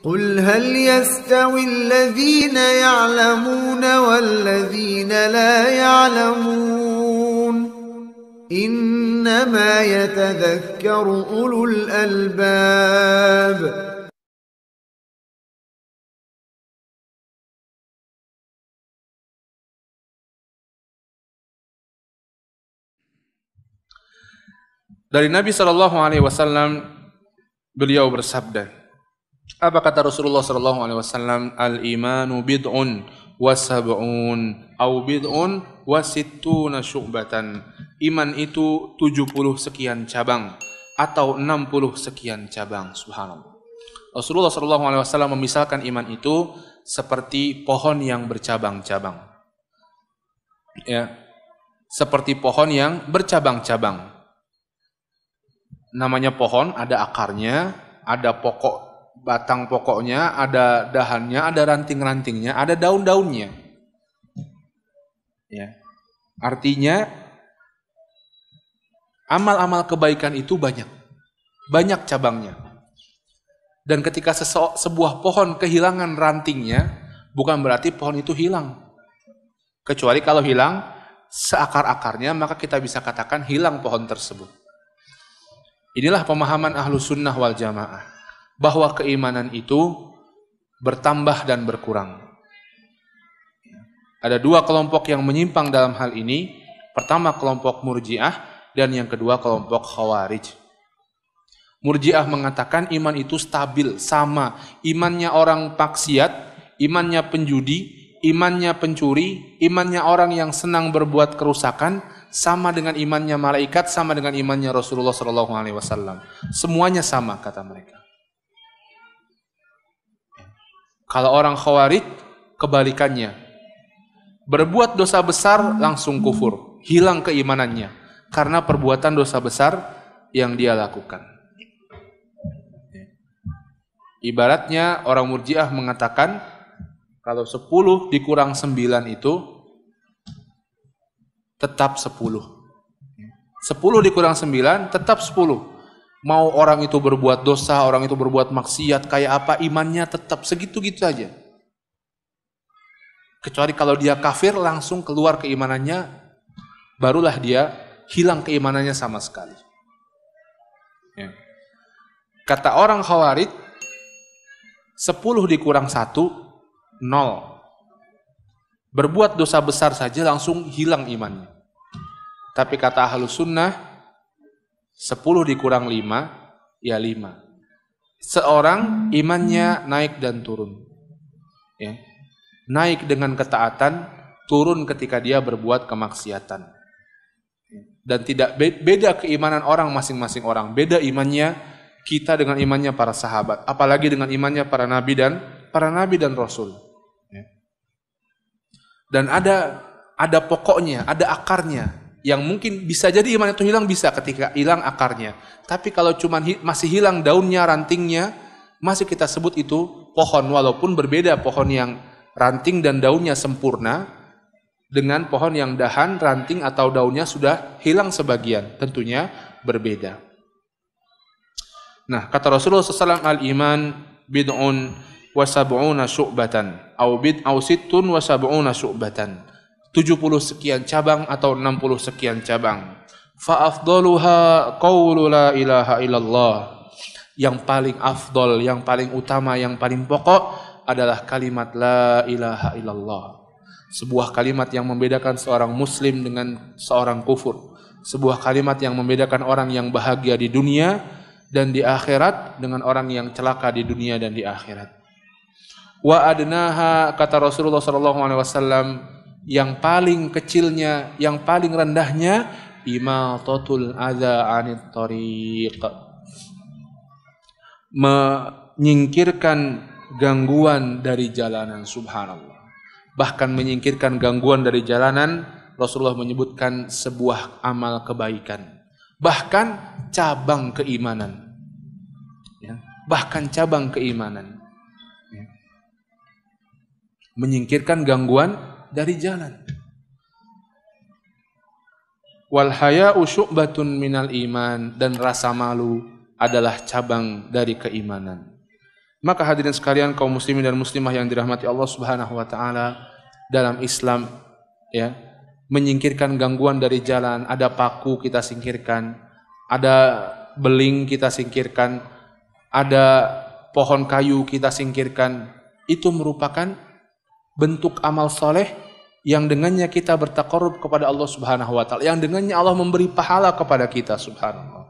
قل هل يستوي الذين يعلمون والذين لا يعلمون إنما يتذكر أولو الألباب. Dari Nabi SAW, beliau bersabda, apa kata Rasulullah SAW? Al-imanu bid'un wa sab'un au bid'un wa sittuna syu'batan. Iman itu 70 sekian cabang atau 60 sekian cabang. Subhanallah. Rasulullah SAW memisalkan iman itu seperti pohon yang bercabang-cabang. Ya, seperti pohon yang bercabang-cabang. Namanya pohon, ada akarnya, ada batang pokoknya, ada dahannya, ada ranting-rantingnya, ada daun-daunnya. Ya. Artinya amal-amal kebaikan itu banyak cabangnya. Dan ketika sebuah pohon kehilangan rantingnya, bukan berarti pohon itu hilang. Kecuali kalau hilang seakar-akarnya, maka kita bisa katakan hilang pohon tersebut. Inilah pemahaman Ahlus Sunnah wal Jamaah, bahwa keimanan itu bertambah dan berkurang. Ada dua kelompok yang menyimpang dalam hal ini. Pertama kelompok Murji'ah dan yang kedua kelompok Khawarij. Murji'ah mengatakan iman itu stabil, sama. Imannya orang maksiat, imannya penjudi, imannya pencuri, imannya orang yang senang berbuat kerusakan, sama dengan imannya malaikat, sama dengan imannya Rasulullah SAW. Semuanya sama, kata mereka. Kalau orang Khawarij, kebalikannya. Berbuat dosa besar, langsung kufur. Hilang keimanannya. Karena perbuatan dosa besar yang dia lakukan. Ibaratnya orang Murji'ah mengatakan, kalau 10 dikurang 9 itu, tetap 10. 10 dikurang 9, tetap 10. Mau orang itu berbuat dosa, orang itu berbuat maksiat, kayak apa, imannya tetap segitu-gitu aja. Kecuali kalau dia kafir, langsung keluar keimanannya, barulah dia hilang keimanannya sama sekali. Ya. Kata orang Khawarij, 10 dikurang 1, 0. Berbuat dosa besar saja langsung hilang imannya. Tapi kata Ahlus Sunnah, 10 dikurang 5, ya 5. Seorang imannya naik dan turun. Ya. Naik dengan ketaatan, turun ketika dia berbuat kemaksiatan. Dan tidak beda keimanan orang masing-masing orang. Beda imannya kita dengan imannya para sahabat. Apalagi dengan imannya para nabi dan rasul. Dan ada pokoknya, ada akarnya, yang mungkin bisa jadi iman itu hilang, bisa ketika hilang akarnya. Tapi kalau cuma masih hilang daunnya, rantingnya, masih kita sebut itu pohon, walaupun berbeda pohon yang ranting dan daunnya sempurna dengan pohon yang dahan, ranting atau daunnya sudah hilang sebagian, tentunya berbeda. Nah, kata Rasulullah SAW, al-iman bid'un wa sab'una syu'batan au sittun wa sab'una syu'batan. 70 sekian cabang atau 60 sekian cabang. Fa afdaluha qaulu la ilaha illallah. Yang paling afdol, yang paling utama, yang paling pokok adalah kalimat la ilaha illallah. Sebuah kalimat yang membedakan seorang muslim dengan seorang kufur. Sebuah kalimat yang membedakan orang yang bahagia di dunia dan di akhirat dengan orang yang celaka di dunia dan di akhirat. Wa adnaha, kata Rasulullah SAW, yang paling kecilnya, yang paling rendahnya, imatatul adza 'anit thariq, menyingkirkan gangguan dari jalanan. Subhanallah. Bahkan menyingkirkan gangguan dari jalanan, Rasulullah menyebutkan sebuah amal kebaikan. Bahkan cabang keimanan. Ya, bahkan cabang keimanan. Menyingkirkan gangguan dari jalan. Wal haya'u syu'batun minal iman, dan rasa malu adalah cabang dari keimanan. Maka hadirin sekalian kaum muslimin dan muslimah yang dirahmati Allah Subhanahu wa taala, dalam Islam ya, menyingkirkan gangguan dari jalan, ada paku kita singkirkan, ada beling kita singkirkan, ada pohon kayu kita singkirkan. Itu merupakan bentuk amal soleh yang dengannya kita bertaqarrub kepada Allah Subhanahu wa taala, yang dengannya Allah memberi pahala kepada kita, subhanallah.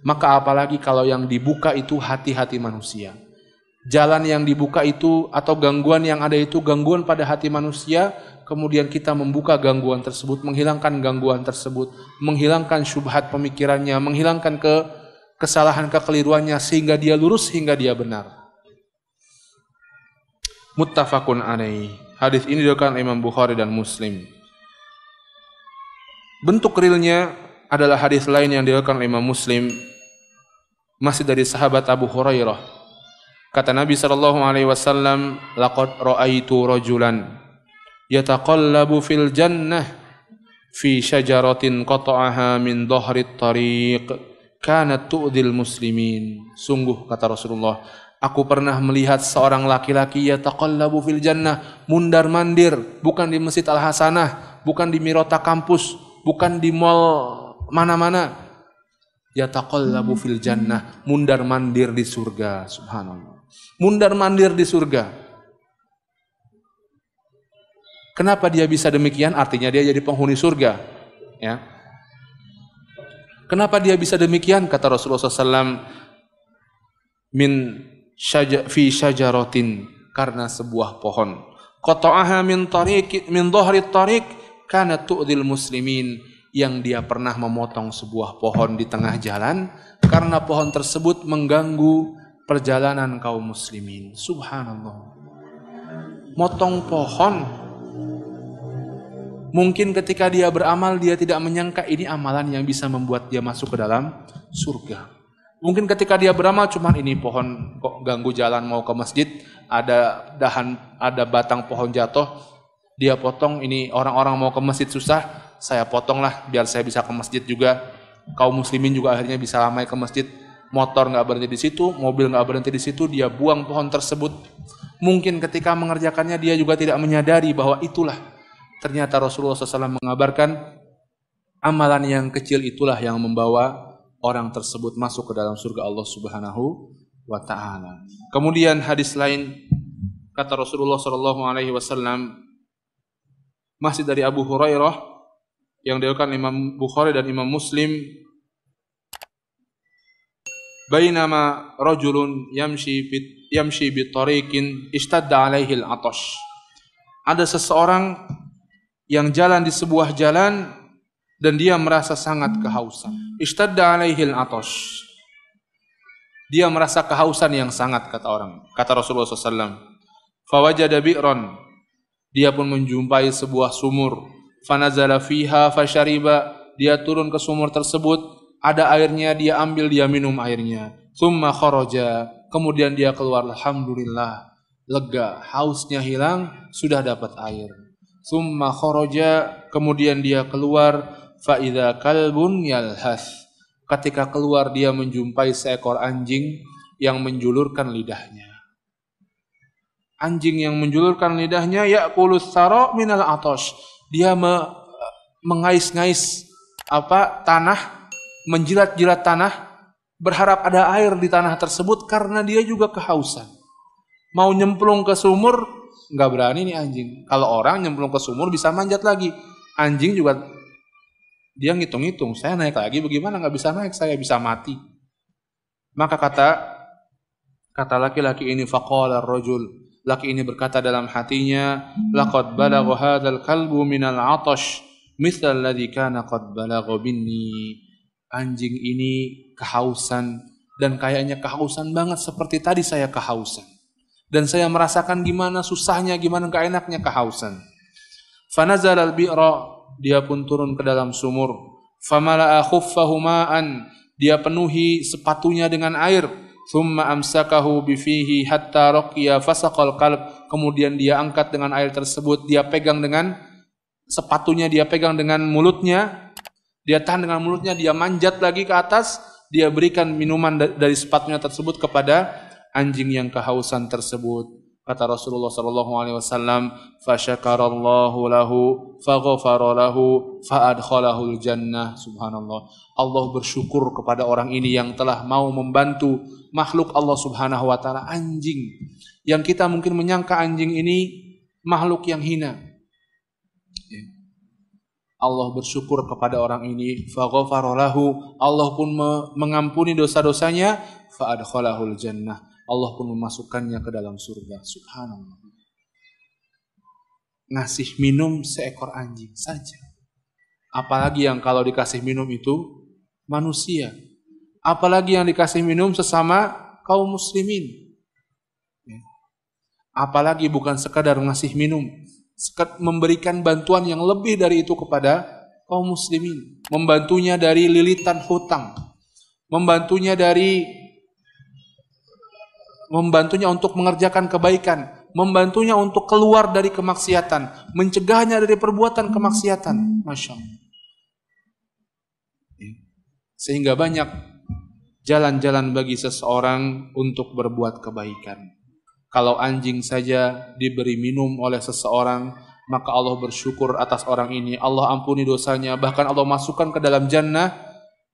Maka apalagi kalau yang dibuka itu hati-hati manusia. Jalan yang dibuka itu atau gangguan yang ada itu gangguan pada hati manusia, kemudian kita membuka gangguan tersebut, menghilangkan gangguan tersebut, menghilangkan syubhat pemikirannya, menghilangkan kesalahan kekeliruannya sehingga dia lurus, sehingga dia benar. Muttafaqun alaih. Hadis ini diriwayatkan Imam Bukhari dan Muslim. Bentuk realnya adalah hadis lain yang diriwayatkan Imam Muslim, masih dari sahabat Abu Hurairah. Kata Nabi sallallahu alaihi wasallam, laqad ra'aitu rajulan yataqallabu fil jannah fi syajaratin qata'aha min dhahrit tariq kanat tu'dhil muslimin. Sungguh, kata Rasulullah, aku pernah melihat seorang laki-laki yataqallabu fil jannah, mundar-mandir, bukan di Masjid Al-Hasanah, bukan di Mirota kampus, bukan di mall mana-mana. Yataqallabu fil jannah, mundar-mandir di surga, subhanallah. Mundar-mandir di surga. Kenapa dia bisa demikian? Artinya dia jadi penghuni surga, ya. Kenapa dia bisa demikian? Kata Rasulullah SAW, fi syajaratin, karena sebuah pohon. Qata'aha min dhahri tariq kanat tu'dhil muslimin, yang dia pernah memotong sebuah pohon di tengah jalan karena pohon tersebut mengganggu perjalanan kaum muslimin. Subhanallah. Motong pohon. Mungkin ketika dia beramal, dia tidak menyangka ini amalan yang bisa membuat dia masuk ke dalam surga. Mungkin ketika dia beramal, cuman ini pohon kok ganggu jalan mau ke masjid, ada batang pohon jatuh, dia potong, ini orang-orang mau ke masjid susah, saya potonglah biar saya bisa ke masjid juga. Kaum muslimin juga akhirnya bisa ramai ke masjid. Motor nggak berhenti di situ, mobil nggak berhenti di situ, dia buang pohon tersebut. Mungkin ketika mengerjakannya dia juga tidak menyadari bahwa itulah ternyata Rasulullah SAW mengabarkan amalan yang kecil itulah yang membawa orang tersebut masuk ke dalam surga Allah Subhanahu wa taala. Kemudian hadis lain, kata Rasulullah SAW, masih dari Abu Hurairah yang diriwayatkan Imam Bukhari dan Imam Muslim, bainama rajulun yamshi bi tariqin ishtadda alaihi al-'atash. Ada seseorang yang jalan di sebuah jalan dan dia merasa sangat kehausan. Ishtadda alaihi al-'atash. Dia merasa kehausan yang sangat, kata Rasulullah SAW. Fawajada bi'ran. Dia pun menjumpai sebuah sumur. Fanazala fiha fashariba. Dia turun ke sumur tersebut. Ada airnya, dia ambil, dia minum airnya. Tsumma kharaja, kemudian dia keluar, alhamdulillah, lega, hausnya hilang, sudah dapat air. Tsumma kharaja, kemudian dia keluar, fa idza kalbun yalhas. Ketika keluar dia menjumpai seekor anjing yang menjulurkan lidahnya. Anjing yang menjulurkan lidahnya, ya'kulus sara minal 'atash. Dia mengais-ngais tanah, menjilat-jilat tanah, berharap ada air di tanah tersebut karena dia juga kehausan. Mau nyemplung ke sumur, nggak berani nih anjing. Kalau orang nyemplung ke sumur bisa manjat lagi. Anjing juga, dia ngitung-ngitung, saya naik lagi bagaimana, nggak bisa naik, saya bisa mati. Maka kata laki-laki ini, faqala ar-rajul, laki ini berkata dalam hatinya, laqad balagha hadzal kalbu minal 'atash mithla alladhi kana qad balagha binni. Anjing ini kehausan, dan kayaknya kehausan banget seperti tadi saya kehausan. Dan saya merasakan gimana susahnya, gimana gak enaknya kehausan. Fanazal al-bi'ra, dia pun turun ke dalam sumur. Famala'a khuffahu ma'an, dia penuhi sepatunya dengan air. Thumma amsakahu bifihi hatta raqiya fasaqal qalb, kemudian dia angkat dengan air tersebut, dia pegang dengan sepatunya, dia pegang dengan mulutnya. Dia tahan dengan mulutnya, dia manjat lagi ke atas, dia berikan minuman dari sepatunya tersebut kepada anjing yang kehausan tersebut. Kata Rasulullah sallallahu alaihi wasallam, "Fasyakarallahu lahu, faghfara lahu, fa'adkhalahul jannah." Subhanallah. Allah bersyukur kepada orang ini yang telah mau membantu makhluk Allah Subhanahu wa taala, anjing. Yang kita mungkin menyangka anjing ini makhluk yang hina. Allah bersyukur kepada orang ini, faghfara lahu, Allah pun mengampuni dosa-dosanya, fa'adkhalahul jannah. Allah pun memasukkannya ke dalam surga. Subhanallah. Ngasih minum seekor anjing saja. Apalagi yang kalau dikasih minum itu manusia. Apalagi yang dikasih minum sesama kaum muslimin. Apalagi bukan sekadar ngasih minum, memberikan bantuan yang lebih dari itu kepada kaum muslimin. Membantunya dari lilitan hutang. Membantunya untuk mengerjakan kebaikan, membantunya untuk keluar dari kemaksiatan, mencegahnya dari perbuatan kemaksiatan. Masya Allah. Sehingga banyak jalan-jalan bagi seseorang untuk berbuat kebaikan. Kalau anjing saja diberi minum oleh seseorang, maka Allah bersyukur atas orang ini. Allah ampuni dosanya, bahkan Allah masukkan ke dalam jannah.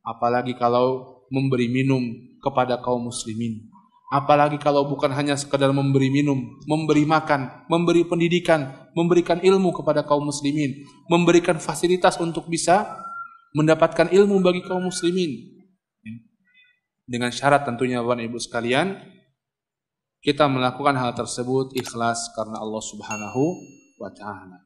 Apalagi kalau memberi minum kepada kaum muslimin. Apalagi kalau bukan hanya sekedar memberi minum, memberi makan, memberi pendidikan, memberikan ilmu kepada kaum muslimin, memberikan fasilitas untuk bisa mendapatkan ilmu bagi kaum muslimin. Dengan syarat tentunya Bapak Ibu sekalian, kita melakukan hal tersebut ikhlas karena Allah Subhanahu wa taala.